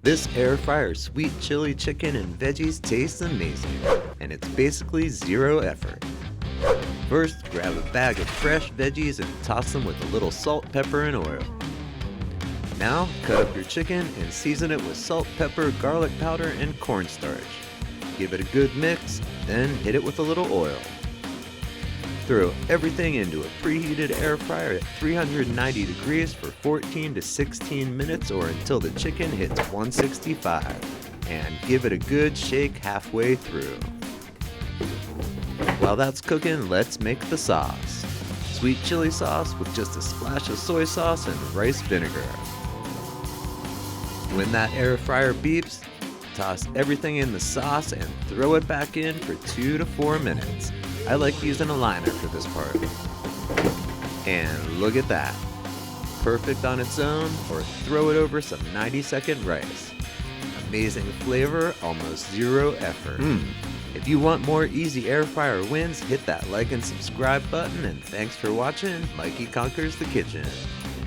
This air fryer sweet chili chicken and veggies tastes amazing, and it's basically zero effort. First, grab a bag of fresh veggies and toss them with a little salt, pepper, and oil. Now, cut up your chicken and season it with salt, pepper, garlic powder, and cornstarch. Give it a good mix, then hit it with a little oil. Throw everything into a preheated air fryer at 390 degrees for 14 to 16 minutes or until the chicken hits 165, and give it a good shake halfway through. While that's cooking, let's make the sauce. Sweet chili sauce with just a splash of soy sauce and rice vinegar. When that air fryer beeps, toss everything in the sauce and throw it back in for 2 to 4 minutes. I like using a liner for this part. And look at that. Perfect on its own, or throw it over some 90-second rice. Amazing flavor, almost zero effort. If you want more easy air fryer wins, hit that like and subscribe button, and thanks for watching Mikey Conquers the Kitchen.